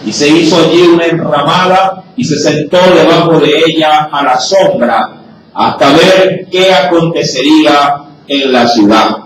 Y se hizo allí una enramada y se sentó debajo de ella a la sombra hasta ver qué acontecería en la ciudad.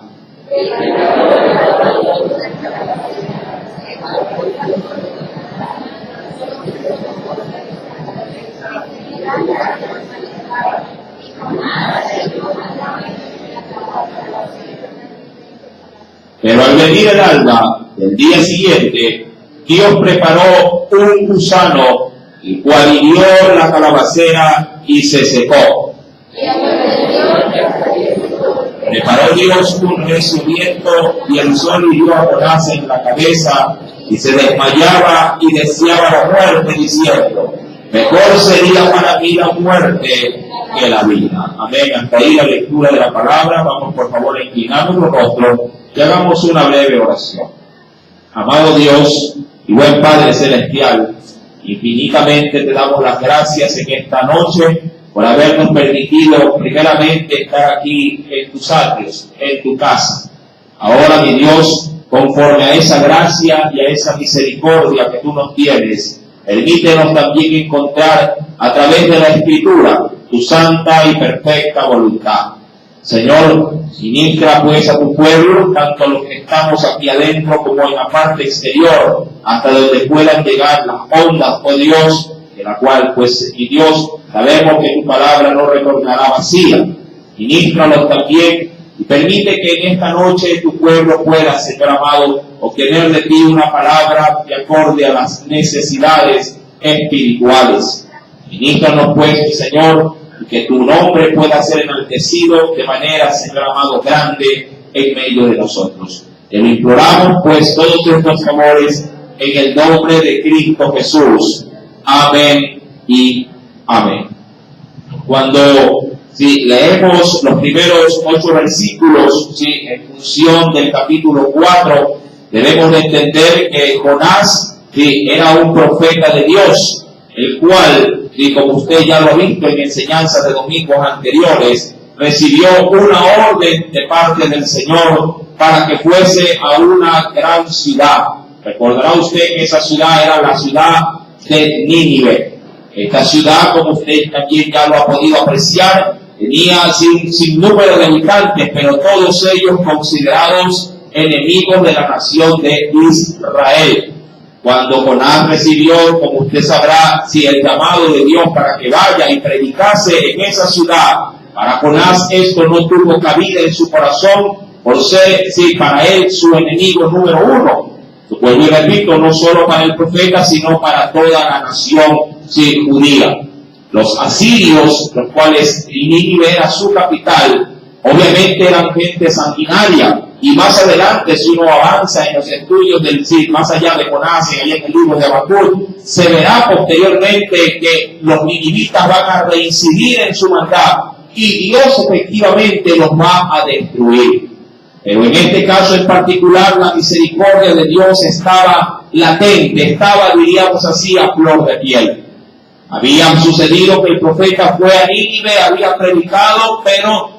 Pero al venir el alba del día siguiente, Dios preparó un gusano, el cual hirió la calabacera y se secó. Preparó Dios un recio viento y el sol hirió a Jonás en la cabeza y se desmayaba y deseaba la muerte, diciendo: mejor sería para mí la muerte que la vida. Amén. Hasta ahí la lectura de la palabra. Vamos por favor a inclinar nuestro rostro y hagamos una breve oración. Amado Dios y buen Padre Celestial, infinitamente te damos las gracias en esta noche por habernos permitido primeramente estar aquí en tus atrios, en tu casa. Ahora, mi Dios, conforme a esa gracia y a esa misericordia que tú nos tienes, permítenos también encontrar a través de la Escritura tu santa y perfecta voluntad. Señor, ministra pues a tu pueblo, tanto los que estamos aquí adentro como en la parte exterior, hasta donde puedan llegar las ondas, oh Dios, de la cual, pues, mi Dios, sabemos que tu palabra no retornará vacía. Ministralos también y permite que en esta noche tu pueblo pueda, Señor amado, obtener de ti una palabra de acorde a las necesidades espirituales. Ministranos pues, mi Señor, y que tu nombre pueda ser enaltecido de manera, Señor amado, grande en medio de nosotros. Te lo imploramos, pues, todos estos favores en el nombre de Cristo Jesús. Amén y amén. Cuando leemos los primeros 8 versículos en función del capítulo 4, debemos de entender que Jonás era un profeta de Dios, el cual, como usted ya lo ha visto en enseñanzas de domingos anteriores, recibió una orden de parte del Señor para que fuese a una gran ciudad. Recordará usted que esa ciudad era la ciudad de Nínive. Esta ciudad, como usted también ya lo ha podido apreciar, tenía sin número de habitantes, pero todos ellos considerados enemigos de la nación de Israel. Cuando Jonás recibió, como usted sabrá, el llamado de Dios para que vaya y predicase en esa ciudad, para Jonás esto no tuvo cabida en su corazón, por ser, para él su enemigo número uno. Vuelvo y repito, no solo para el profeta, sino para toda la nación judía. Los asirios, los cuales Nínive era su capital, obviamente eran gente sanguinaria. Y más adelante, si uno avanza en los estudios más allá de Jonás, allá en el libro de Habacuc, se verá posteriormente que los ninivitas van a reincidir en su maldad y Dios efectivamente los va a destruir. Pero en este caso en particular, la misericordia de Dios estaba latente, estaba, diríamos así, a flor de piel. Había sucedido que el profeta fue a Nínive, había predicado, pero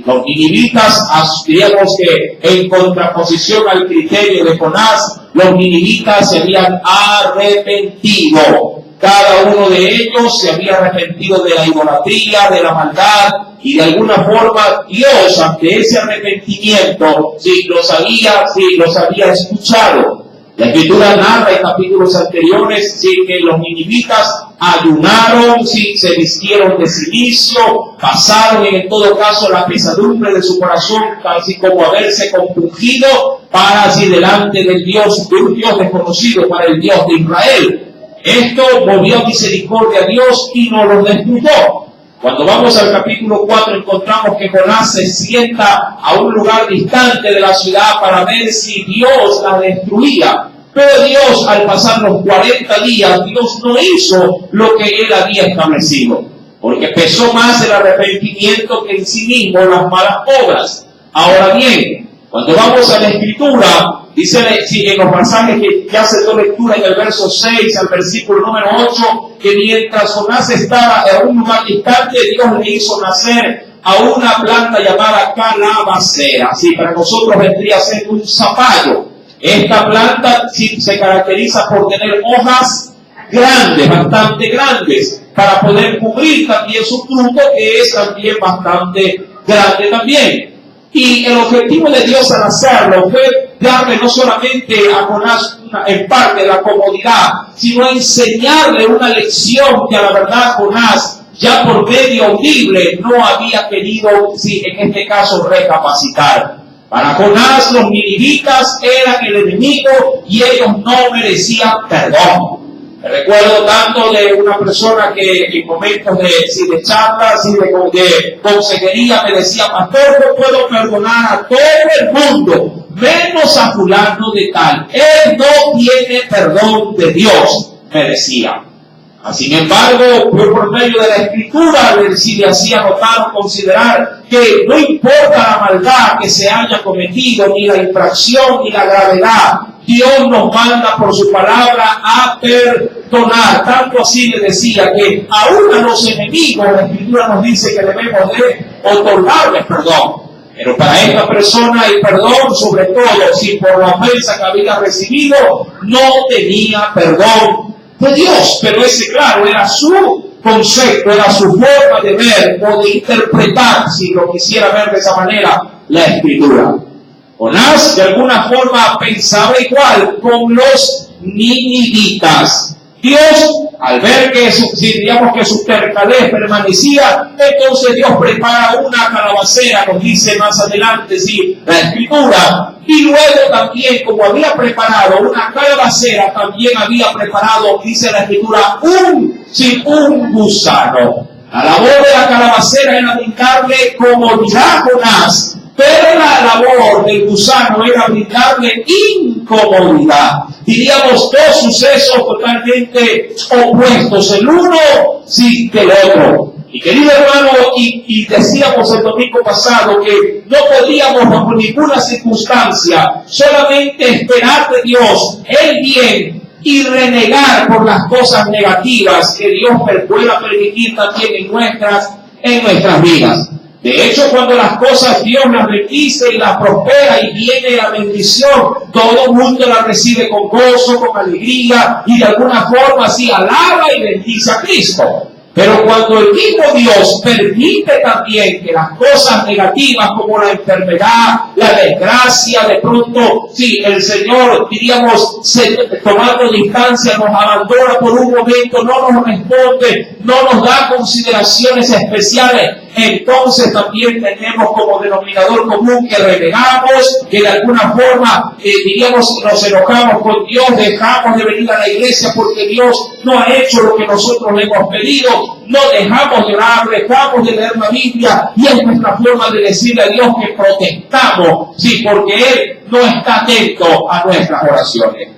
los ninivitas, diríamos que en contraposición al criterio de Jonás, los ninivitas se habían arrepentido. Cada uno de ellos se había arrepentido de la idolatría, de la maldad, y de alguna forma Dios, ante ese arrepentimiento, los había escuchado. La Escritura narra en capítulos anteriores que los ninivitas ayunaron, se vistieron de cilicio, pasaron en todo caso la pesadumbre de su corazón, casi como haberse compungido para así delante del Dios, de un Dios desconocido para el Dios de Israel. Esto movió misericordia a Dios y no los destruyó. Cuando vamos al capítulo 4 encontramos que Jonás se sienta a un lugar distante de la ciudad para ver si Dios la destruía. Pero Dios, al pasar los 40 días, Dios no hizo lo que Él había establecido. Porque pesó más el arrepentimiento que en sí mismo las malas obras. Ahora bien, cuando vamos a la Escritura, dice en los pasajes que ya se dio lectura en el verso 6 al versículo número 8, que mientras Jonás estaba en un lugar distante, Dios le hizo nacer a una planta llamada calabacera. Así para nosotros vendría a ser un zapallo. Esta planta sí se caracteriza por tener hojas grandes, bastante grandes, para poder cubrir también su fruto, que es también bastante grande también. Y el objetivo de Dios al hacerlo fue darle no solamente a Jonás en parte la comodidad, sino enseñarle una lección que a la verdad Jonás, ya por medio audible, no había querido, sí, en este caso, recapacitar. Para Jonás, los ninivitas eran el enemigo y ellos no merecían perdón. Me recuerdo tanto de una persona que en momentos de charlas y de consejería me decía: pastor, no puedo perdonar a todo el mundo, menos a fulano de tal. Él no tiene perdón de Dios, me decía. Sin embargo, yo por medio de la Escritura le hacía notar o considerar que no importa la maldad que se haya cometido, ni la infracción, ni la gravedad, Dios nos manda por su palabra a perdonar. Tanto así le decía que aún a los enemigos la Escritura nos dice que debemos de otorgarles perdón. Pero para esta persona el perdón, sobre todo si por la ofensa que había recibido, no tenía perdón de Dios. Pero ese, claro, era su concepto, era su forma de ver o de interpretar, si lo quisiera ver de esa manera, la Escritura. Jonás de alguna forma pensaba igual con los ninivitas. Dios, al ver que diríamos que su tercadez permanecía, entonces Dios prepara una calabacera, nos dice más adelante, sí, la Escritura. Y luego también, como había preparado una calabacera, también había preparado, dice la Escritura, un gusano. La labor de la calabacera era brindarle comodidad a Jonás, pero la labor del gusano era brindarle incomodidad. Diríamos dos sucesos totalmente opuestos, el uno sí que el otro. Y querido hermano, y decíamos el domingo pasado que no podíamos bajo ninguna circunstancia solamente esperar de Dios el bien y renegar por las cosas negativas que Dios pueda permitir también en nuestras vidas. De hecho, cuando las cosas Dios las bendice y las prospera y viene la bendición, todo el mundo la recibe con gozo, con alegría y de alguna forma así alaba y bendice a Cristo. Pero cuando el mismo Dios permite también que las cosas negativas como la enfermedad, la desgracia, de pronto, sí, el Señor, diríamos, tomando distancia, nos abandona por un momento, no nos responde, no nos da consideraciones especiales, entonces también tenemos como denominador común que renegamos, que de alguna forma, diríamos, nos enojamos con Dios, dejamos de venir a la iglesia porque Dios no ha hecho lo que nosotros le hemos pedido. No dejamos de orar, dejamos de leer la Biblia y es nuestra forma de decirle a Dios que protestamos, sí, porque Él no está atento a nuestras oraciones.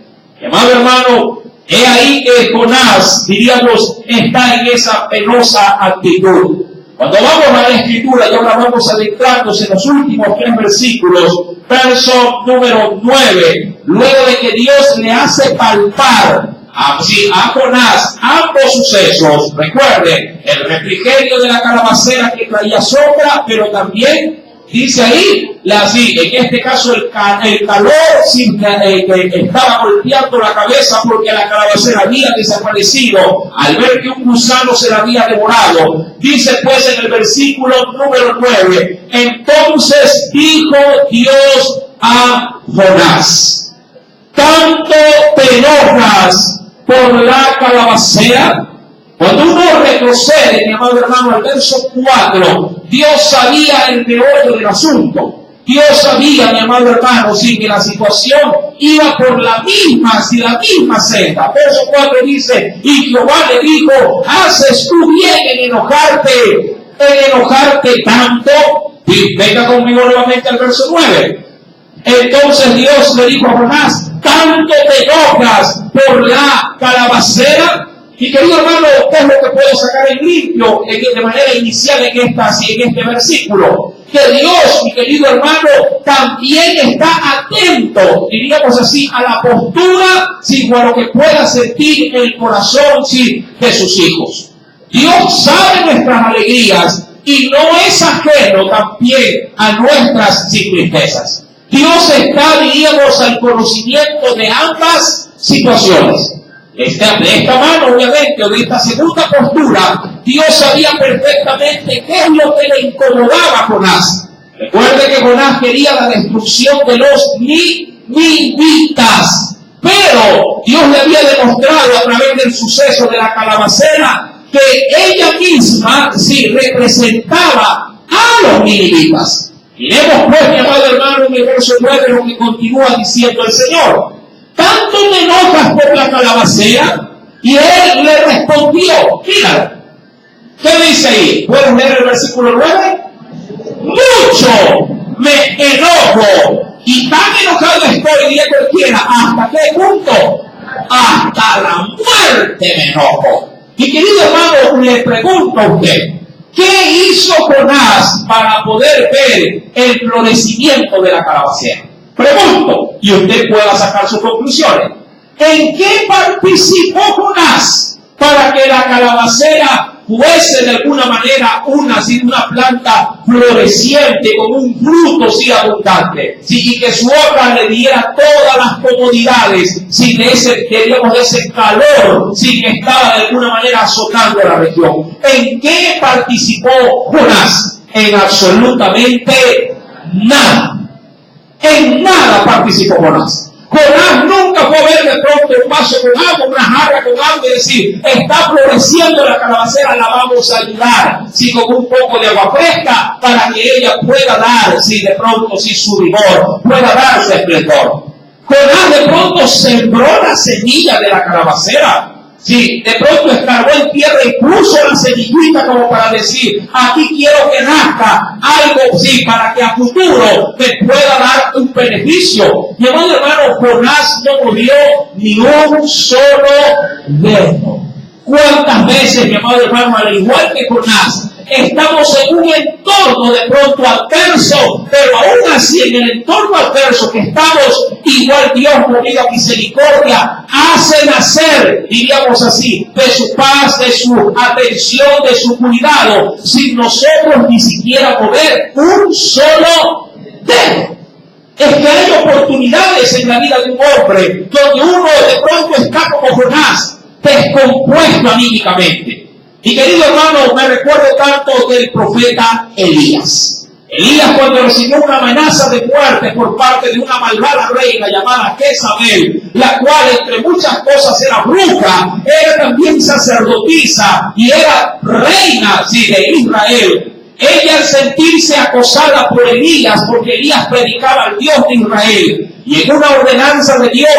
Amado hermano, es ahí que Jonás, diríamos, está en esa penosa actitud. Cuando vamos a la Escritura y ahora vamos adentrándonos en los últimos 3 versículos, verso número 9, luego de que Dios le hace palpar a Jonás ambos sucesos, recuerden, el refrigerio de la calabacera que traía sombra, pero también dice ahí, en este caso el calor que estaba golpeando la cabeza porque la calabacera había desaparecido al ver que un gusano se la había devorado. Dice pues en el versículo número 9, entonces dijo Dios a Jonás: ¿tanto te enojas por la calabacera? Cuando uno retrocede, mi amado hermano, al verso 4, Dios sabía el meollo del asunto. Dios sabía, mi amado hermano, sí, que la situación iba por la misma senda. Verso 4 dice, y Jehová le dijo: ¿haces tú bien en enojarte tanto? Y venga conmigo nuevamente al verso 9. Entonces Dios le dijo a Jonás: ¿tanto te enojas por la calabacera? Y querido hermano, ¿qué es lo que puedo sacar en limpio de manera inicial en este versículo? Que Dios, mi querido hermano, también está atento, diríamos así, a la postura, sí, o a lo que pueda sentir el corazón, sí, de sus hijos. Dios sabe nuestras alegrías y no es ajeno también a nuestras tristezas. Dios está, diríamos, al conocimiento de ambas situaciones. De esta mano, obviamente, o de esta segunda postura, Dios sabía perfectamente qué es lo que le incomodaba a Jonás. Recuerde que Jonás quería la destrucción de los ninivitas, pero Dios le había demostrado a través del suceso de la calabacera que ella misma sí representaba a los ninivitas. Miremos pues, mi amado hermano, en el verso 9 lo que continúa diciendo el Señor. ¿Tanto te enojas por la calabacera? Y él le respondió, mira, ¿qué dice ahí? ¿Puedes leer el versículo 9? Mucho me enojo, y tan enojado estoy, diría cualquiera, ¿hasta qué punto? Hasta la muerte me enojo. Y querido hermano, le pregunto a usted, ¿qué hizo Jonás para poder ver el florecimiento de la calabacera? Pregunto, y usted pueda sacar sus conclusiones. ¿En qué participó Jonás para que la calabacera fuese de alguna manera una planta floreciente, con un fruto sí abundante, sí, y que su obra le diera todas las comodidades, sí, de ese calor, sí, que estaba de alguna manera azotando la región? ¿En qué participó Jonás? En absolutamente nada. En nada participó Jonás. Jonás nunca fue a ver de pronto un vaso con agua, una jarra con agua y decir, está floreciendo la calabacera, la vamos a ayudar, sí, con un poco de agua fresca para que ella pueda dar, sí, de pronto, sí, su vigor, pueda dar su esplendor. Jonás de pronto sembró la semilla de la calabacera. Sí, de pronto escarbó en tierra y puso la semillita como para decir, aquí quiero que nazca algo, sí, para que a futuro me pueda dar un beneficio. Mi amado hermano, Jonás no murió ni un solo dedo. ¿Cuántas veces, mi amado hermano, al igual que Jonás, estamos en un entorno de pronto adverso, pero aún así en el entorno adverso que estamos, igual Dios, movido a misericordia, hace nacer, diríamos así, de su paz, de su atención, de su cuidado, sin nosotros ni siquiera mover un solo dedo? Es que hay oportunidades en la vida de un hombre donde uno de pronto está como Jonás, descompuesto anímicamente. Mi querido hermano, me recuerdo tanto del profeta Elías. Elías, cuando recibió una amenaza de muerte por parte de una malvada reina llamada Jezabel, la cual entre muchas cosas era bruja, era también sacerdotisa y era reina, sí, de Israel. Ella, al sentirse acosada por Elías, porque Elías predicaba al Dios de Israel, y en una ordenanza de Dios,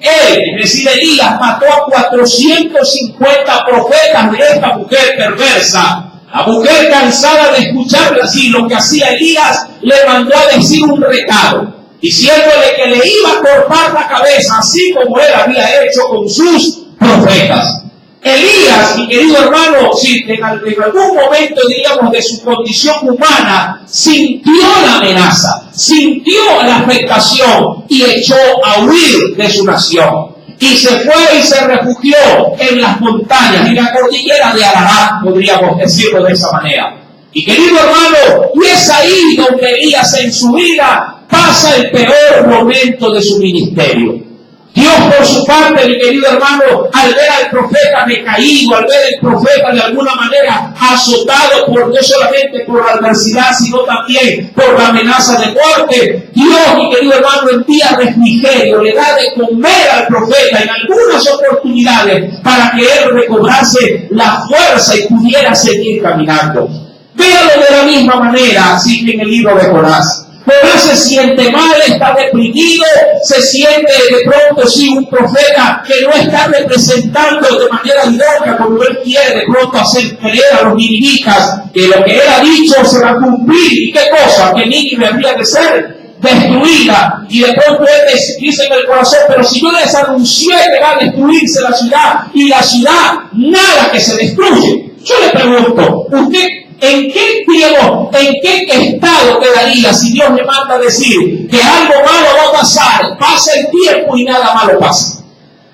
él, es decir, Elías, mató a 450 profetas de esta mujer perversa. La mujer, cansada de escucharle así, lo que hacía Elías, le mandó a decir un recado, diciéndole que le iba a cortar la cabeza, así como él había hecho con sus profetas. Elías, mi querido hermano, si en algún momento, diríamos, de su condición humana, sintió la amenaza, sintió la afectación y echó a huir de su nación. Y se fue y se refugió en las montañas, en la cordillera de Ararat, podríamos decirlo de esa manera. Y querido hermano, y es ahí donde Elías en su vida pasa el peor momento de su ministerio. Dios, por su parte, mi querido hermano, al ver al profeta decaído, al ver al profeta de alguna manera azotado no solamente por la adversidad, sino también por la amenaza de muerte, Dios, mi querido hermano, envía refrigerio, le da de comer al profeta en algunas oportunidades para que él recobrase la fuerza y pudiera seguir caminando. Véalo de la misma manera, así que en el libro de Jonás. Jonás se siente mal, está deprimido, se siente de pronto, sí, un profeta que no está representando de manera idónea como él quiere de pronto hacer creer a los ninivitas que lo que él ha dicho se va a cumplir. ¿Y qué cosa? Que Nínive habría de ser destruida. Y de pronto él dice en el corazón, pero si yo les anuncié que va a destruirse la ciudad, y la ciudad nada que se destruye. Yo le pregunto, ¿usted en qué tiempo, en qué estado quedaría si Dios le manda a decir que algo malo va a pasar, pasa el tiempo y nada malo pasa?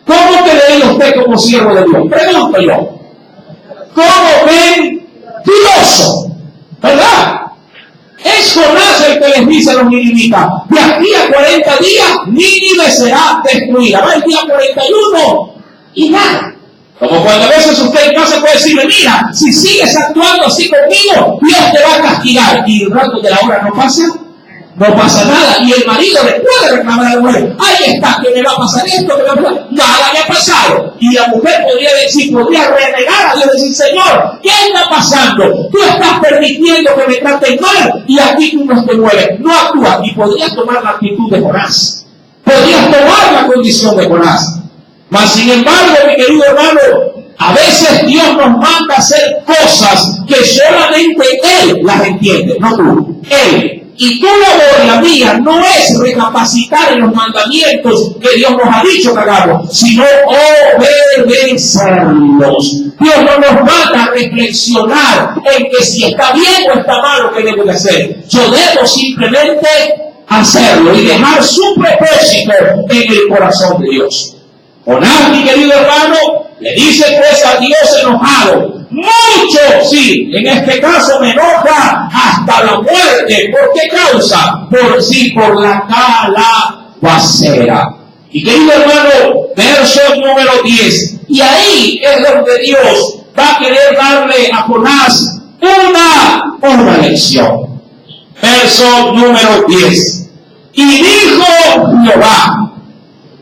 ¿Cómo quedaría usted como siervo de Dios? Pregunto yo. ¿Cómo ven? Mentiroso, ¿verdad? Es Jonás el que les dice a los ninivitas, de aquí a 40 días, Nínive será destruida. Va el día 41 y nada. Como cuando a veces usted en casa puede decirle, mira, si sigues actuando así conmigo, Dios te va a castigar. Y el rato de la hora no pasa nada. Y el marido le puede reclamar a la mujer, ahí está, que me va a pasar esto, que me va a pasar. Nada me ha pasado. Y la mujer podría renegar a Dios y decir, Señor, ¿qué está pasando? Tú estás permitiendo que me traten mal y aquí tú no te mueves, no actúas. Y podrías tomar la actitud de Jonás. Podrías tomar la condición de Jonás. Mas sin embargo, mi querido hermano, a veces Dios nos manda a hacer cosas que solamente Él las entiende, no tú. Él. Y tu labor, la mía, no es recapacitar en los mandamientos que Dios nos ha dicho que hagamos, sino obedecerlos. Dios no nos manda a reflexionar en que si está bien o está mal lo que debo de hacer. Yo debo simplemente hacerlo y dejar su propósito en el corazón de Dios. Jonás, mi querido hermano, le dice pues a Dios enojado, mucho, sí, en este caso me enoja hasta la muerte. ¿Por qué causa? Por la calabacera. Y querido hermano, verso número 10. Y ahí es donde Dios va a querer darle a Jonás una lección. Verso número 10. Y dijo Jehová,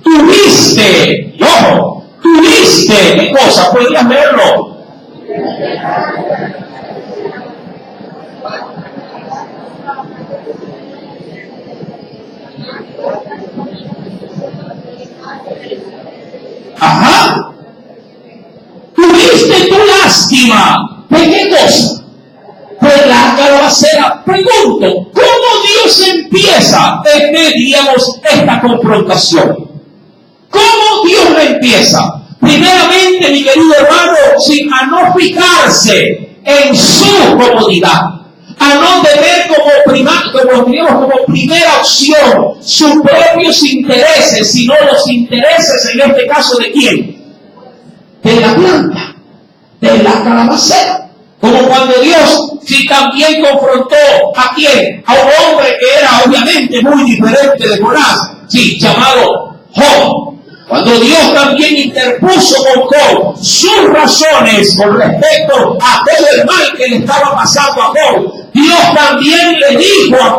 tuviste, ¿qué cosa? ¿Podrías verlo? Ajá. Tuviste tu lástima. ¿De qué cosa? Pues la calabacera. Pregunto, ¿cómo Dios empieza, digamos, esta confrontación? ¿Cómo Dios la empieza? Primeramente, mi querido hermano, a no fijarse en su comodidad, a no tener como primera opción sus propios intereses, sino los intereses, en este caso, ¿de quién? De la planta, de la calabacera. Como cuando Dios también confrontó ¿a quién? A un hombre que era obviamente muy diferente de Jonás, llamado Job. Cuando Dios también interpuso con Job sus razones con respecto a todo el mal que le estaba pasando a Job, Dios también le dijo a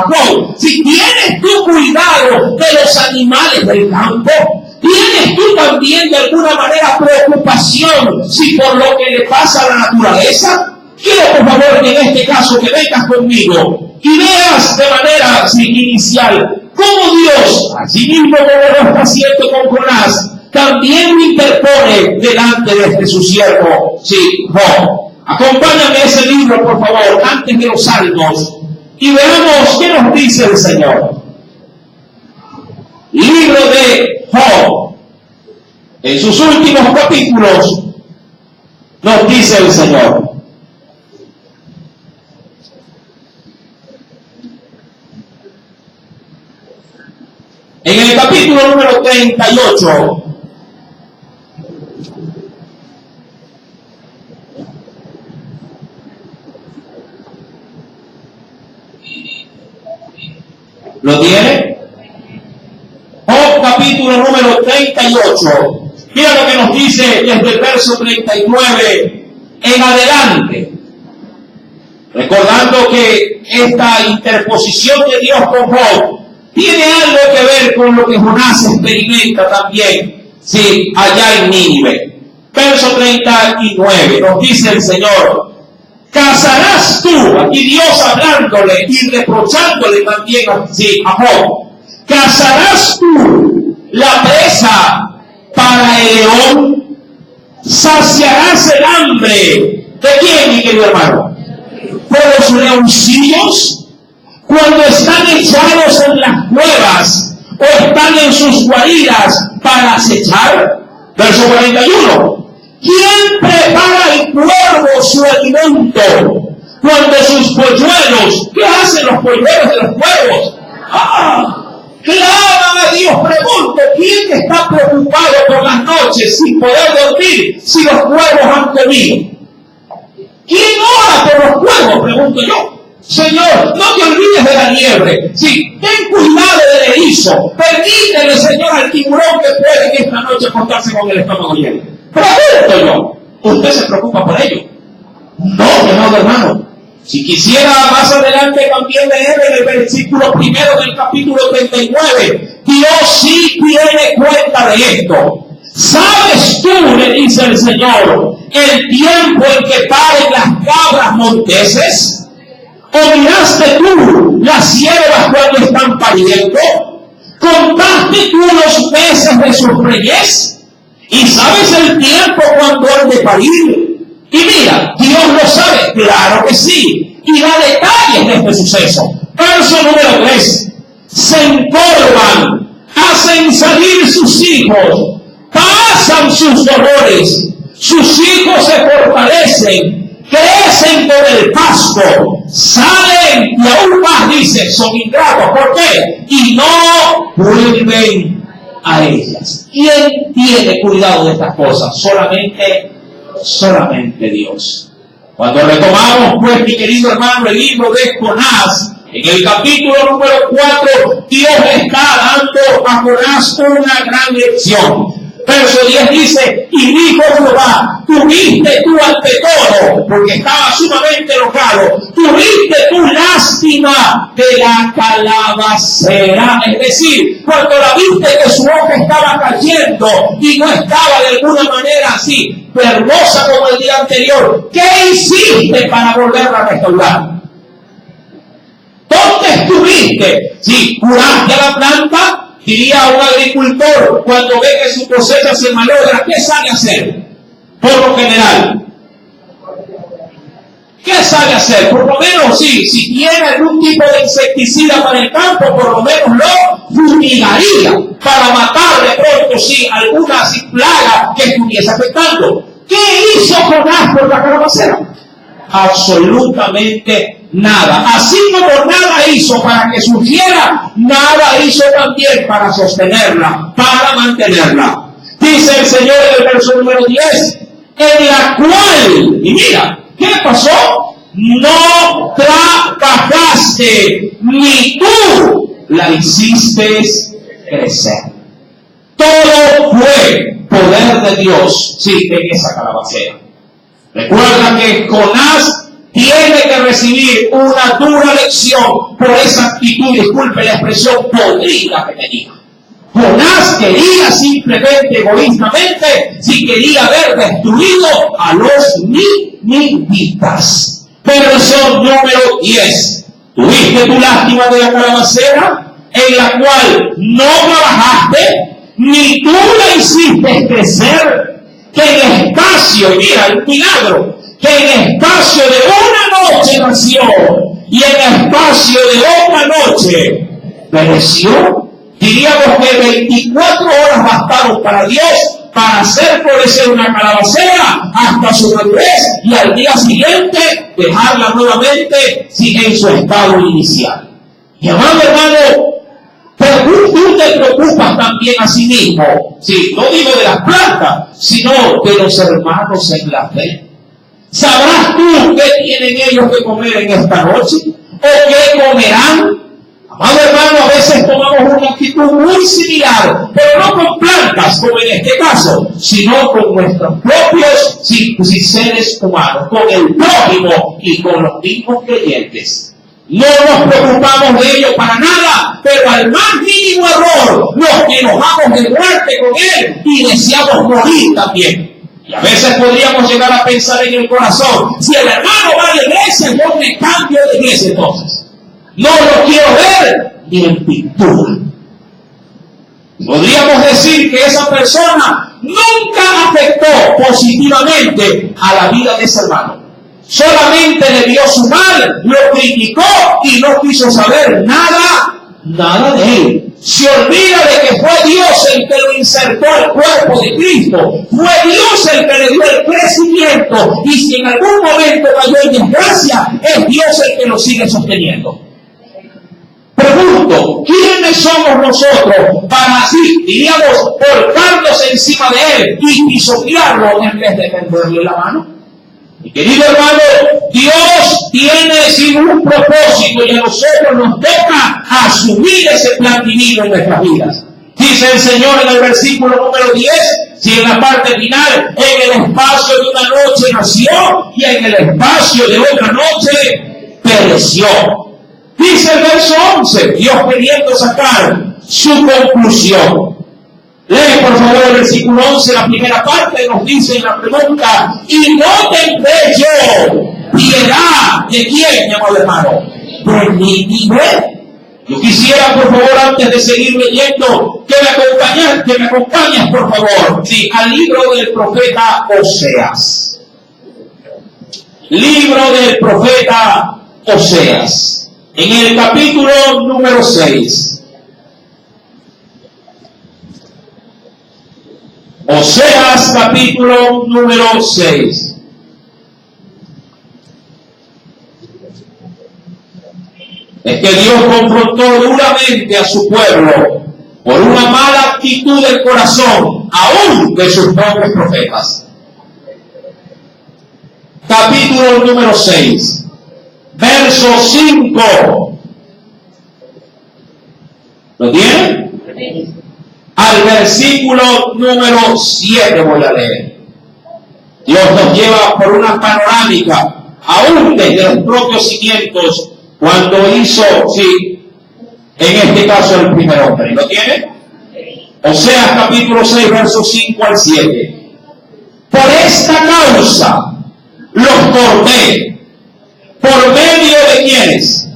Job, si tienes tú cuidado de los animales del campo, ¿tienes tú también de alguna manera preocupación por lo que le pasa a la naturaleza? Quiero por favor en este caso que vengas conmigo y veas de manera inicial cómo Dios, así mismo como lo está haciendo con Jonás, también lo interpone delante de su siervo, Job. Acompáñame a ese libro, por favor, antes de los Salmos, y veamos qué nos dice el Señor. Libro de Job, en sus últimos capítulos, nos dice el Señor. En el capítulo número 38, ¿lo tiene? Job capítulo número 38. Mira lo que nos dice desde el verso 39 en adelante. Recordando que esta interposición de Dios con Job tiene algo que ver con lo que Jonás experimenta también, allá en Nínive. Verso 39, nos dice el Señor, ¿cazarás tú? Aquí Dios hablándole y reprochándole también a Job. ¿Cazarás tú la presa para el león? ¿Saciarás el hambre? ¿De quién, mi querido hermano? ¿Por los leoncillos? Cuando están echados en las cuevas o están en sus guaridas para acechar. Verso 41. ¿Quién prepara el cuervo su alimento cuando sus polluelos? ¿Qué hacen los polluelos de los cuervos? Claman a Dios. Pregunto, ¿quién está preocupado por las noches sin poder dormir si los cuervos han comido? ¿Quién ora por los cuervos? Pregunto yo. Señor, no te olvides de la liebre. Sí, ten cuidado del erizo. Permítele, Señor, al tiburón que puede en esta noche acostarse con el estómago lleno. Pregunto yo, ¿usted se preocupa por ello? No, mi amado hermano. Si quisiera más adelante también leer en el versículo primero del capítulo 39, Dios sí tiene cuenta de esto. ¿Sabes tú, le dice el Señor, el tiempo en que paren las cabras monteses? ¿O miraste tú las siervas cuando están pariendo? ¿Contaste tú los meses de sus preñez? ¿Y sabes el tiempo cuando han de parir? Y mira, Dios lo sabe, claro que sí, y da detalles de este suceso. Verso número 3. Se encorvan, hacen salir sus hijos, pasan sus dolores, sus hijos se fortalecen, crecen con el pasto, salen y aún más dice, son ingratos. ¿Por qué? Y no vuelven a ellas. ¿Quién tiene cuidado de estas cosas? Solamente Dios. Cuando retomamos, pues, mi querido hermano, el libro de Jonás, en el capítulo número 4, Dios está dando a Jonás una gran lección. Verso 10 dice, y dijo Jehová, tuviste tú ante todo, porque estaba sumamente enojado, tuviste tú lástima de la calabacera. Es decir, cuando la viste que su hoja estaba cayendo y no estaba de alguna manera así, hermosa como el día anterior, ¿qué hiciste para volverla a restaurar? ¿Dónde estuviste? Si curaste a la planta, diría un agricultor, cuando ve que su cosecha se malogra, ¿qué sabe hacer? Por lo general, ¿qué sabe hacer? Por lo menos, sí, si tiene algún tipo de insecticida para el campo, por lo menos lo fumigaría para matar de pronto, sí, alguna plaga que estuviese afectando. ¿Qué hizo Jonás por la calabacera? Absolutamente nada. Así como nada hizo para que surgiera, nada hizo también para sostenerla, para mantenerla. Dice el Señor en el verso número 10, en la cual, y mira, ¿qué pasó? No trabajaste, ni tú la hiciste crecer. Todo fue poder de Dios, sí, en esa calabacera. Recuerda que Jonás tiene que recibir una dura lección por esa actitud, disculpe la expresión, podrida que tenía. Jonás quería simplemente, egoístamente, si quería ver destruido a los ninivitas. Verso número 10. ¿Tuviste tu lástima de la calabacera, en la cual no trabajaste, ni tú la hiciste crecer? Que en espacio, mira el milagro, que en espacio de una noche nació, y en espacio de una noche pereció. Diríamos que 24 horas bastaron para Dios para hacer florecer una calabacera hasta su madurez, y al día siguiente dejarla nuevamente en su estado inicial. Mi amado hermano, pero tú te preocupas también a sí mismo, sí, no digo de las plantas, sino de los hermanos en la fe. ¿Sabrás tú qué tienen ellos que comer en esta noche? ¿O qué comerán? Amado hermano, a veces tomamos una actitud muy similar, pero no con plantas, como en este caso, sino con nuestros propios seres humanos, con el prójimo y con los mismos creyentes. No nos preocupamos de ello para nada, pero al más mínimo error nos enojamos de muerte con él y deseamos morir también. Y a veces podríamos llegar a pensar en el corazón, si el hermano va a la iglesia, yo me cambio de iglesia entonces. No lo quiero ver ni en pintura. Podríamos decir que esa persona nunca afectó positivamente a la vida de ese hermano. Solamente le vio su mal, lo criticó y no quiso saber nada de él. Se olvida de que fue Dios el que lo insertó al cuerpo de Cristo. Fue Dios el que le dio el crecimiento. Y si en algún momento cayó en desgracia, es Dios el que lo sigue sosteniendo. Pregunto, ¿quiénes somos nosotros para así, diríamos, volcarnos encima de él y pisotearlo en vez de tenderle la mano? Y querido hermano, Dios tiene sin un propósito y a nosotros nos toca asumir ese plan divino en nuestras vidas. Dice el Señor en el versículo número 10, si en la parte final, en el espacio de una noche nació y en el espacio de otra noche pereció. Dice el verso 11, Dios queriendo sacar su conclusión. Lee por favor el versículo 11, la primera parte nos dice en la pregunta, y no tendré yo piedad de quién, mi amado hermano, de Nínive. Yo quisiera, por favor, antes de seguir leyendo, que me acompañes, por favor, sí, al libro del profeta Oseas. Libro del profeta Oseas. En el capítulo número 6. Oseas, capítulo número 6. Es que Dios confrontó duramente a su pueblo por una mala actitud del corazón, aún de sus propios profetas. Capítulo número 6, verso 5. ¿Lo tienen? Al versículo número 7 voy a leer. Dios nos lleva por una panorámica, aún desde los propios cimientos, cuando hizo, sí, en este caso el primer hombre. ¿Lo tiene? Oseas capítulo 6, versos 5 al 7. Por esta causa los corté, por medio de quienes,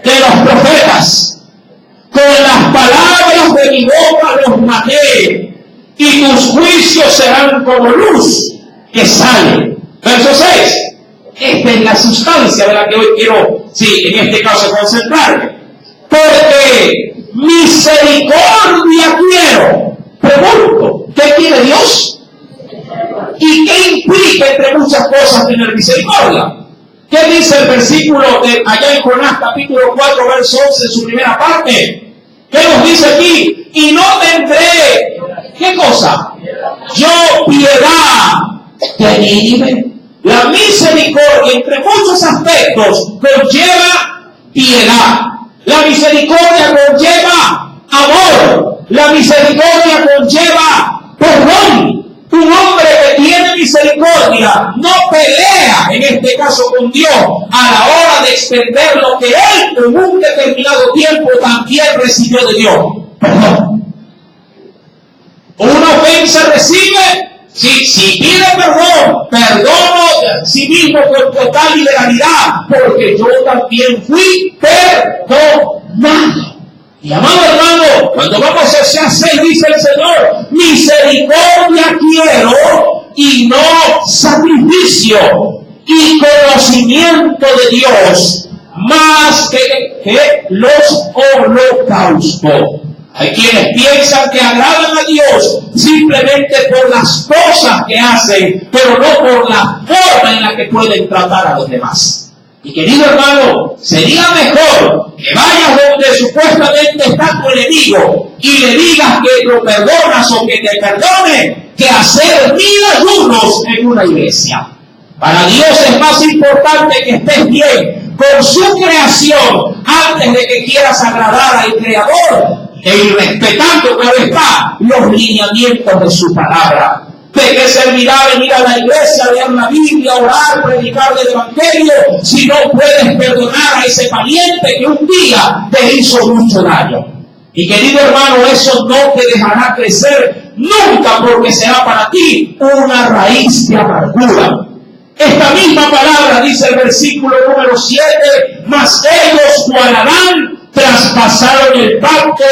de los profetas, con las palabras de mi boca los maté, y tus juicios serán como luz que sale. Verso 6. Esta es la sustancia de la que hoy quiero, sí, en este caso concentrarme. Porque misericordia quiero. Pregunto, ¿qué quiere Dios? ¿Y qué implica, entre muchas cosas, tener misericordia? ¿Qué dice el versículo de allá en Jonás, capítulo 4, verso 11, en su primera parte? ¿Qué nos dice aquí? Y no tendré, ¿qué cosa? Yo piedad de Nínive. La misericordia, entre muchos aspectos, conlleva piedad. La misericordia conlleva amor. La misericordia conlleva perdón. Un hombre que tiene misericordia no pelea, en este caso con Dios, a la hora de extender lo que él en un determinado tiempo también recibió de Dios. Perdón. Una ofensa recibe. Si pide perdón, perdono sí mismo con total liberalidad, porque yo también fui perdonado. Y amado hermano, cuando vamos a Oseas 6, dice el Señor, misericordia quiero y no sacrificio, y conocimiento de Dios, más que los holocaustos. Hay quienes piensan que agradan a Dios simplemente por las cosas que hacen, pero no por la forma en la que pueden tratar a los demás. Y querido hermano, sería mejor que vayas donde supuestamente está tu enemigo y le digas que lo perdonas o que te perdone, que hacer 1000 ayunos en una iglesia. Para Dios es más importante que estés bien con su creación antes de que quieras agradar al Creador, y respetando, claro está, los lineamientos de su palabra. ¿De qué servirá venir a la iglesia, leer la Biblia, orar, predicar el Evangelio, si no puedes perdonar a ese pariente que un día te hizo mucho daño? Y querido hermano, eso no te dejará crecer nunca, porque será para ti una raíz de amargura. Esta misma palabra dice el versículo número 7, mas ellos guardarán, traspasaron el pacto,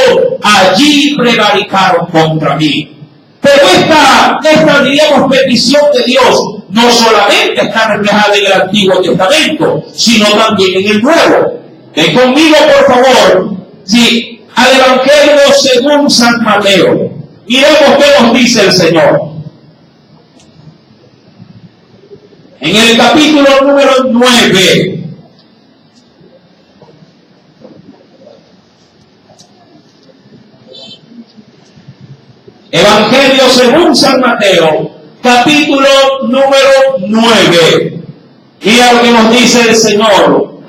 allí prevaricaron contra mí. Pero esta diríamos petición de Dios no solamente está reflejada en el Antiguo Testamento, sino también en el Nuevo. Ven conmigo, por favor, sí, al Evangelio según San Mateo. Miremos qué nos dice el Señor. En el capítulo número 9. Evangelio según San Mateo, capítulo número 9. Mira lo que nos dice el Señor,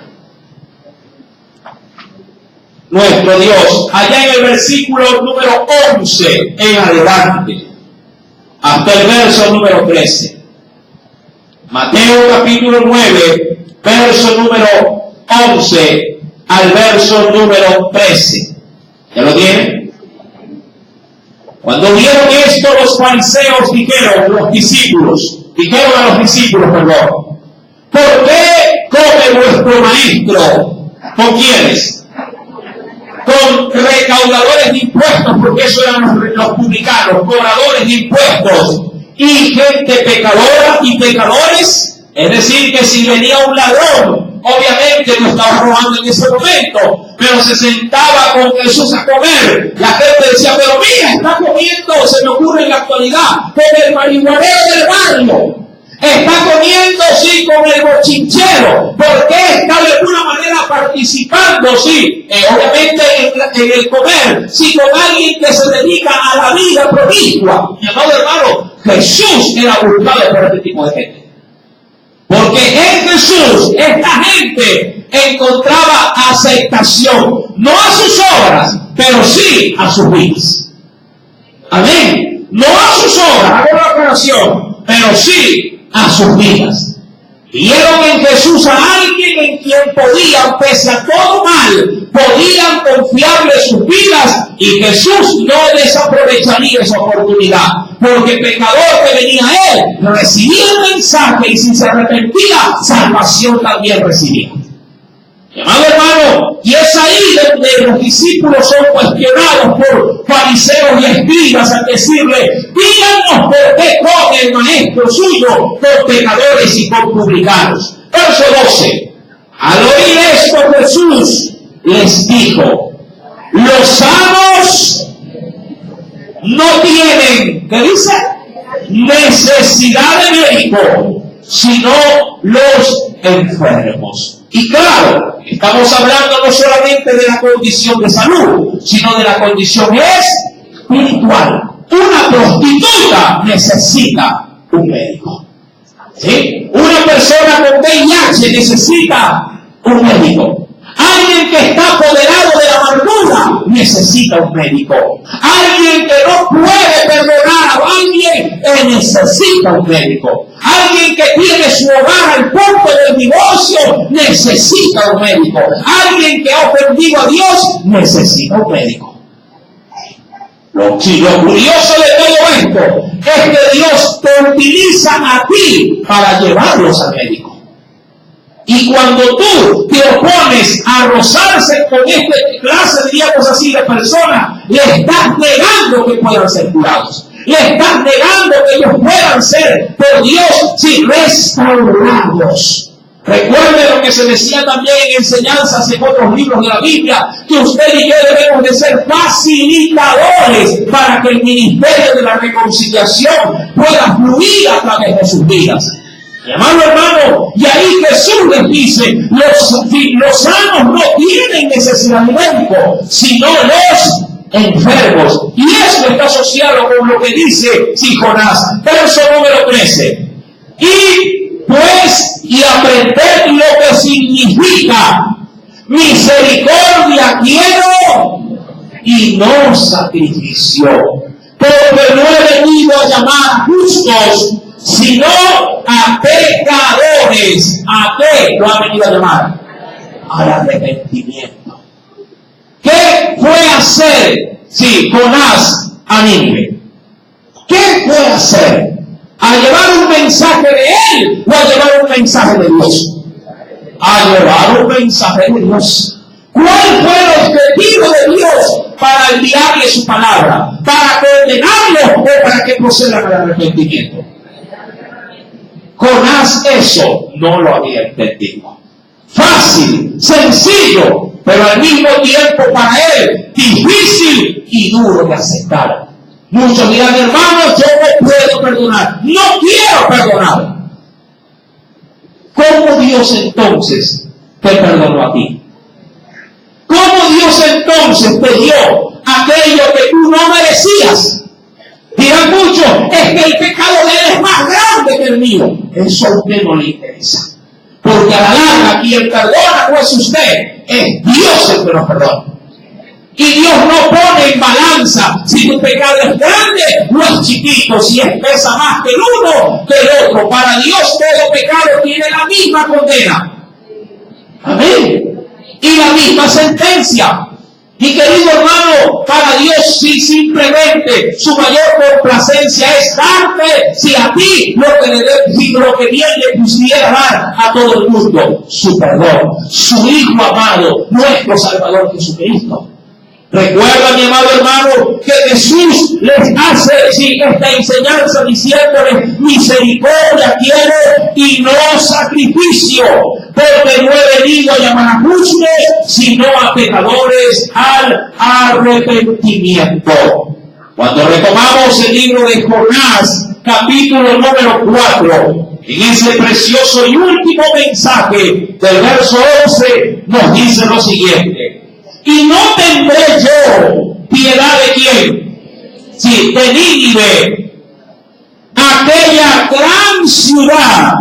nuestro Dios, allá en el versículo número 11 en adelante, hasta el verso número 13. Mateo capítulo 9, verso número 11 al verso número 13. ¿Ya lo tienen? Cuando vieron esto, los fariseos dijeron a los discípulos, ¿por qué come vuestro maestro? ¿Con quiénes? Con recaudadores de impuestos, porque eso eran los publicanos, cobradores de impuestos, y gente pecadora y pecadores. Es decir, que si venía un ladrón, obviamente no estaba robando en ese momento, pero se sentaba con Jesús a comer. La gente decía, pero mira, está comiendo, se me ocurre en la actualidad, con el marihuanero del barrio. Está comiendo, sí, con el bochinchero. ¿Por qué está de alguna manera participando, sí, obviamente en el comer, sí, con alguien que se dedica a la vida promiscua? Mi amado hermano, Jesús era buscado por este tipo de gente. Porque en Jesús esta gente encontraba aceptación, no a sus obras, pero sí a sus vidas. Amén. No a sus obras, hago la aclaración, pero sí a sus vidas. Vieron en Jesús a alguien en quien podían, pese a todo mal, podían confiarle sus vidas, y Jesús no desaprovecharía esa oportunidad, porque el pecador que venía a él recibía el mensaje, y si se arrepentía, salvación también recibía. Mi amado hermano, y es ahí donde los discípulos son cuestionados por fariseos y escribas al decirle, díganos por qué come el maestro suyo con pecadores y con publicanos. Verso 12. Al oír esto, Jesús les dijo, los sanos no tienen, ¿qué dice? Necesidad de médico, sino los enfermos. Y claro, estamos hablando no solamente de la condición de salud, sino de la condición espiritual. Una prostituta necesita un médico. ¿Sí? Una persona con VIH necesita un médico. Alguien que está apoderado de la amargura necesita un médico. Alguien que no puede perdonar a alguien necesita un médico. Alguien que tiene su hogar al punto del divorcio necesita un médico. Alguien que ha ofendido a Dios necesita un médico. Lo curioso de todo esto es que Dios te utiliza a ti para llevarlos al médico. Y cuando tú te opones a rozarse con esta clase, diríamos así, de personas, le estás negando que puedan ser curados. Le estás negando que ellos puedan ser, por Dios, sí, restaurados. Recuerde lo que se decía también en enseñanzas en otros libros de la Biblia, que usted y yo debemos de ser facilitadores para que el ministerio de la reconciliación pueda fluir a través de sus vidas. Mi amado hermano, y ahí Jesús les dice, los sanos no tienen necesidad de médico, sino los enfermos. Y eso está asociado con lo que dice Jonás, verso número 13. Y aprender lo que significa misericordia quiero y no sacrificio, porque no he venido a llamar a justos, sino a pecadores. ¿A qué lo ha venido a llamar? Al arrepentimiento. ¿Qué fue a hacer Jonás a Nínive? ¿Qué fue a hacer? ¿A llevar un mensaje de él o a llevar un mensaje de Dios? A llevar un mensaje de Dios. ¿Cuál fue el objetivo de Dios para enviarle su palabra? ¿Para condenarlos o para que procedan al arrepentimiento? Jonás eso no lo había entendido. Fácil, sencillo, pero al mismo tiempo para él difícil y duro de aceptar. Muchos dirán, hermanos, yo no puedo perdonar, no quiero perdonar. ¿Cómo Dios entonces te perdonó a ti? ¿Cómo Dios entonces te dio aquello que tú no merecías? Dirán muchos, es que el pecado de él es más grande que el mío. Eso a usted no le interesa. Porque a la larga quien perdona no es usted, es Dios el que nos perdona. Y Dios no pone en balanza si tu pecado es grande o es chiquito, si pesa más que el uno que el otro. Para Dios todo pecado tiene la misma condena. Amén. Y la misma sentencia. Mi querido hermano, para Dios si simplemente su mayor complacencia es darte, si a ti lo que bien le pusiera dar a todo el mundo, su perdón, su Hijo amado, nuestro Salvador Jesucristo. Recuerda, mi amado hermano, que Jesús les hace esta enseñanza diciéndoles: misericordia quiero y no sacrificio, porque no he venido a llamar a justos, sino a pecadores al arrepentimiento. Cuando retomamos el libro de Jonás, capítulo número 4, en ese precioso y último mensaje del verso 11, nos dice lo siguiente: y no tendré yo piedad de quién, sí, de Nínive, aquella gran ciudad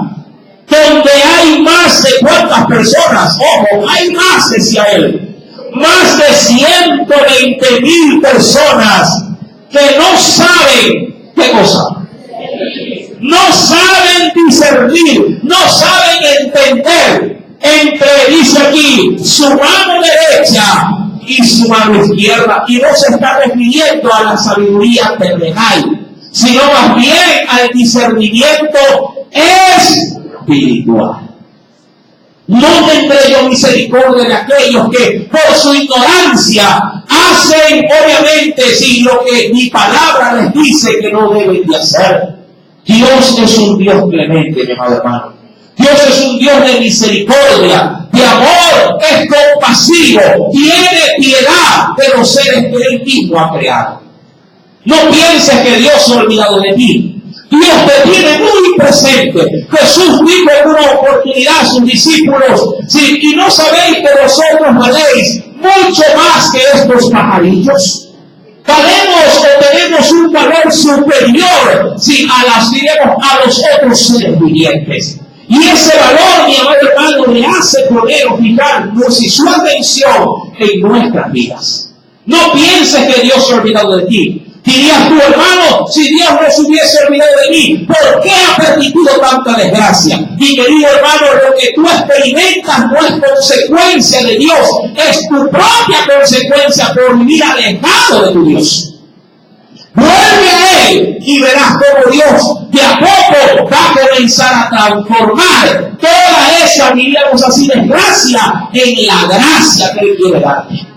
donde hay más de cuántas personas, ojo, hay más, decía él, más de 120,000 personas que no saben qué cosa, no saben discernir, no saben entender entre, dice aquí, su mano derecha y su mano izquierda, y no se está refiriendo a la sabiduría terrenal, sino más bien al discernimiento espiritual. No tendré yo misericordia de aquellos que por su ignorancia hacen, obviamente, si lo que mi palabra les dice que no deben de hacer. Dios es un Dios clemente, mi amado hermano. Dios es un Dios de misericordia, de amor, es compasivo, tiene piedad de los seres que Él mismo ha creado. No pienses que Dios se ha olvidado de ti. Dios te tiene muy presente. Jesús dijo en una oportunidad a sus discípulos: sí, y no sabéis que vosotros valéis mucho más que estos pajarillos. Valemos o tenemos un valor superior, sí, a los otros seres vivientes. Y ese valor, mi amado hermano, le hace poder fijar su atención en nuestras vidas. No pienses que Dios se ha olvidado de ti. Dirías tú, hermano, si Dios no se hubiese olvidado de mí, ¿por qué ha permitido tanta desgracia? Mi querido hermano, lo que tú experimentas no es consecuencia de Dios, es tu propia consecuencia por vivir alejado de tu Dios. Vuelve a Él y verás cómo Dios de a poco va a comenzar a transformar toda esa, diríamos así, desgracia en la gracia que Él quiere darte.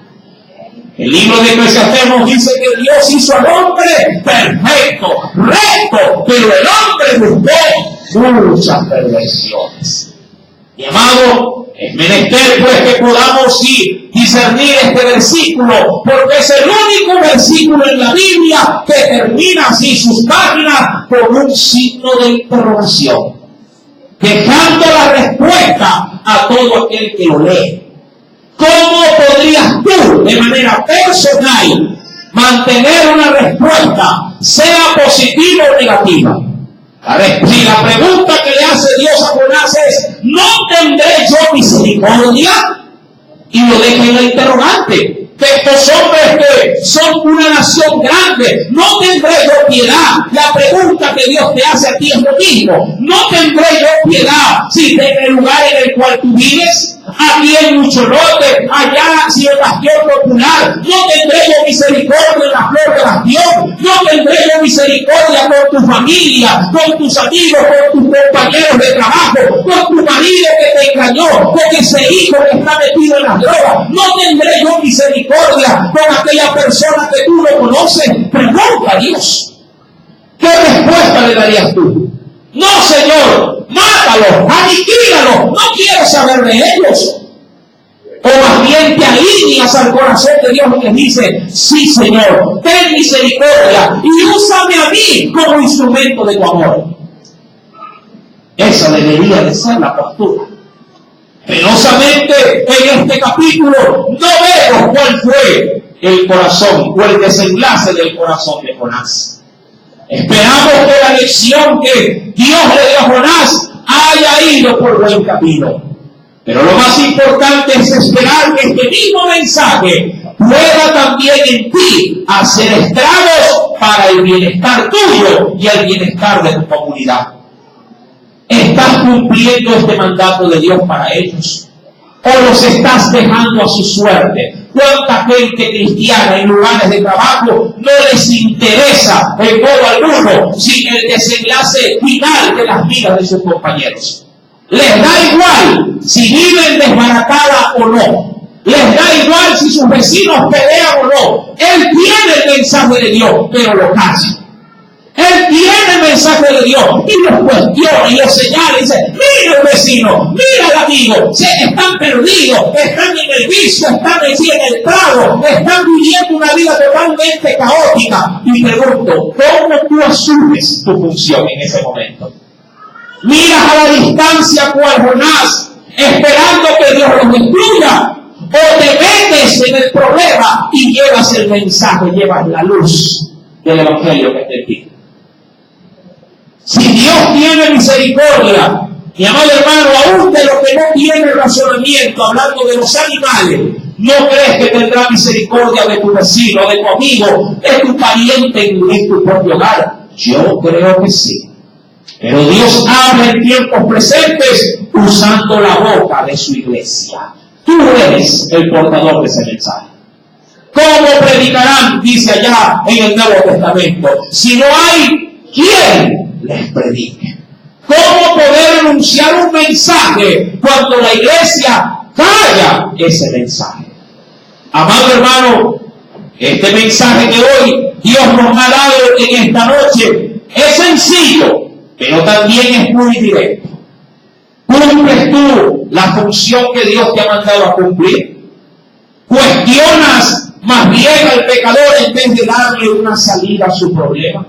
El libro de Eclesiastés nos dice que Dios hizo al hombre perfecto, recto, pero el hombre buscó muchas perversiones. Mi amado, es menester pues que podamos discernir este versículo, porque es el único versículo en la Biblia que termina así sus páginas con un signo de interrogación, dejando la respuesta a todo aquel que lo lee. ¿Cómo podrías tú, de manera personal, mantener una respuesta, sea positiva o negativa? A ver, si la pregunta que le hace Dios a Jonás es: ¿no tendré yo misericordia? Y lo deja en la interrogante. Que estos hombres que son una nación grande, ¿no tendré yo piedad? La pregunta que Dios te hace a ti es lo mismo. ¿No tendré yo piedad si en el lugar en el cual tú vives? Aquí en Mucholote, allá si el Bastión Popular, no tendré yo misericordia en la Flor de Bastión, no tendré yo misericordia con tu familia, con tus amigos, con tus compañeros de trabajo, con tu marido que te engañó, con ese hijo que está metido en las drogas, no tendré yo misericordia con aquella persona que tú no conoces. Pregunta a Dios. ¿Qué respuesta le darías tú? No, Señor, mátalos, aniquílalos, no quiero saber de ellos. O más bien te alineas al corazón de Dios y le dice: sí, Señor, ten misericordia y úsame a mí como instrumento de tu amor. Esa debería de ser la postura. Penosamente en este capítulo no vemos cuál fue el corazón o el desenlace del corazón de Jonás. Esperamos que la lección que Dios le dio a Jonás haya ido por buen camino. Pero lo más importante es esperar que este mismo mensaje pueda también en ti hacer estragos para el bienestar tuyo y el bienestar de tu comunidad. ¿Estás cumpliendo este mandato de Dios para ellos? ¿O los estás dejando a su suerte? ¿Cuánta gente cristiana en lugares de trabajo no les interesa en modo alguno sin el desenlace final de las vidas de sus compañeros? Les da igual si viven desbaratada o no. Les da igual si sus vecinos pelean o no. Él tiene el mensaje de Dios, pero lo calla. Él tiene el mensaje de Dios y los cuestiona y los señala y dice: mira el vecino, mira el amigo, están perdidos, están en el vicio, están en el trago, están viviendo una vida totalmente caótica. Y pregunto, ¿cómo tú asumes tu función en ese momento? ¿Miras a la distancia cual Jonás, esperando que Dios los destruya? ¿O te metes en el problema y llevas el mensaje, llevas la luz del Evangelio que te pide? Si Dios tiene misericordia, mi amado hermano, aún de lo que no tiene razonamiento, hablando de los animales, ¿no crees que tendrá misericordia de tu vecino, de tu amigo, de tu pariente en tu propio hogar? Yo creo que sí. Pero Dios habla en tiempos presentes usando la boca de su iglesia. Tú eres el portador de ese mensaje. ¿Cómo predicarán? Dice allá en el Nuevo Testamento, si no hay quien les predique. ¿Cómo poder anunciar un mensaje cuando la iglesia calla ese mensaje? Amado hermano, este mensaje que hoy Dios nos ha dado en esta noche es sencillo, pero también es muy directo. ¿Cumples tú la función que Dios te ha mandado a cumplir? ¿Cuestionas más bien al pecador en vez de darle una salida a su problema?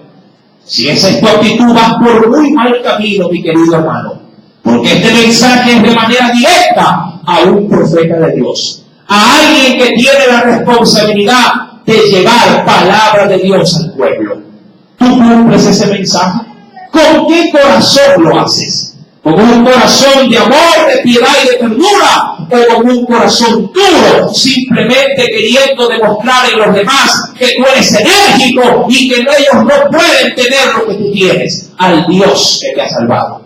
Si esa es tu actitud, vas por muy mal camino, mi querido hermano. Porque este mensaje es de manera directa a un profeta de Dios. A alguien que tiene la responsabilidad de llevar palabra de Dios al pueblo. ¿Tú cumples ese mensaje? ¿Con qué corazón lo haces? ¿Con un corazón de amor, de piedad y de ternura? ¿O con un corazón duro, simplemente queriendo demostrar en los demás que tú eres enérgico y que ellos no pueden tener lo que tú tienes? Al Dios que te ha salvado.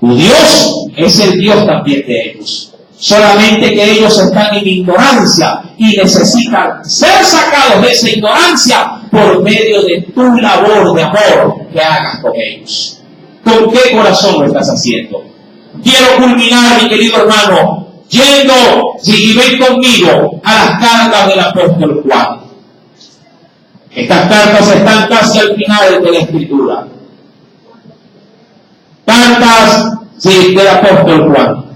Tu Dios es el Dios también de ellos. Solamente que ellos están en ignorancia y necesitan ser sacados de esa ignorancia por medio de tu labor de amor que hagas con ellos. ¿Con qué corazón lo estás haciendo? Quiero culminar, mi querido hermano, yendo, si ven conmigo, a las cartas del apóstol Juan. Estas cartas están casi al final de la escritura. Cartas, sí, del apóstol Juan.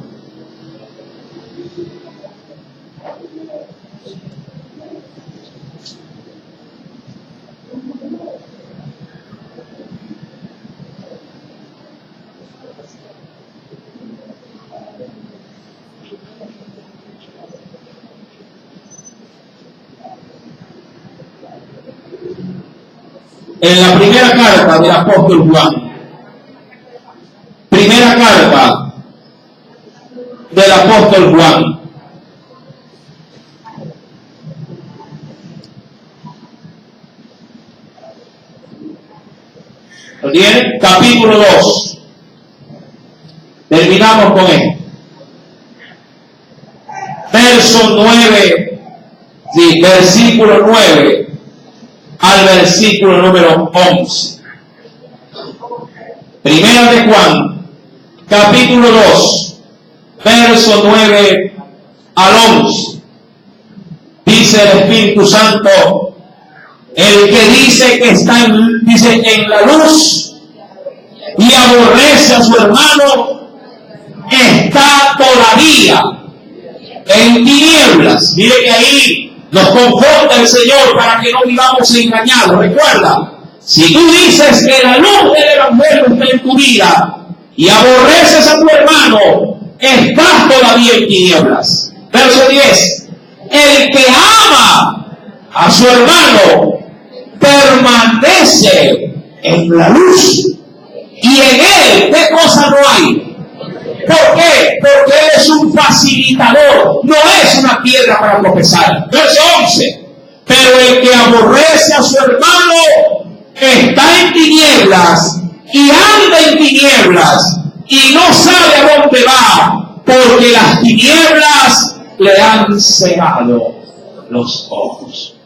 En la primera carta del apóstol Juan, primera carta del apóstol Juan, ¿lo tienen? Capítulo 2, terminamos con él. Verso 9, sí, versículo 9 al versículo número 11. Primera de Juan, capítulo 2, verso 9 al 11. Dice el Espíritu Santo: el que dice que está en la luz y aborrece a su hermano, está todavía en tinieblas. Mire que ahí nos conforta el Señor para que no vivamos engañados. Recuerda, si tú dices que la luz del Evangelio está en tu vida y aborreces a tu hermano, estás todavía en tinieblas. Verso 10. El que ama a su hermano permanece en la luz, y en él, ¿qué cosa no hay? ¿Por qué? Porque Él es un facilitador, no es una piedra para tropezar. Verso 11. Pero el que aborrece a su hermano está en tinieblas y anda en tinieblas y no sabe a dónde va, porque las tinieblas le han cegado los ojos.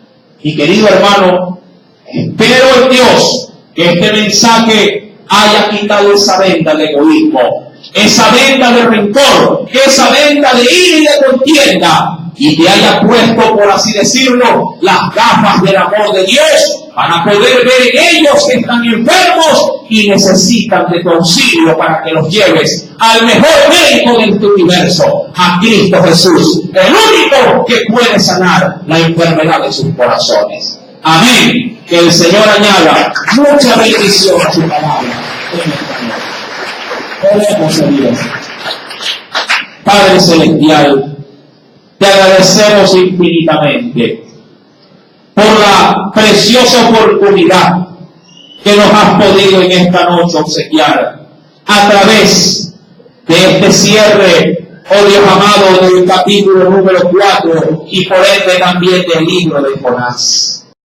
Y querido hermano, espero en Dios que este mensaje haya quitado esa venda de egoísmo, esa venda de rencor, esa venda de ira y de contienda, y te haya puesto, por así decirlo, las gafas del amor de Dios para poder ver en ellos que están enfermos y necesitan de tu auxilio para que los lleves al mejor médico de este universo, a Cristo Jesús, el único que puede sanar la enfermedad de sus corazones. Amén. Que el Señor añada mucha bendición a su palabra. Oremos a Dios. Padre Celestial, te agradecemos infinitamente por la preciosa oportunidad que nos has podido en esta noche obsequiar a través de este cierre, oh Dios amado, del capítulo número 4 y por ende también del libro de Jonás.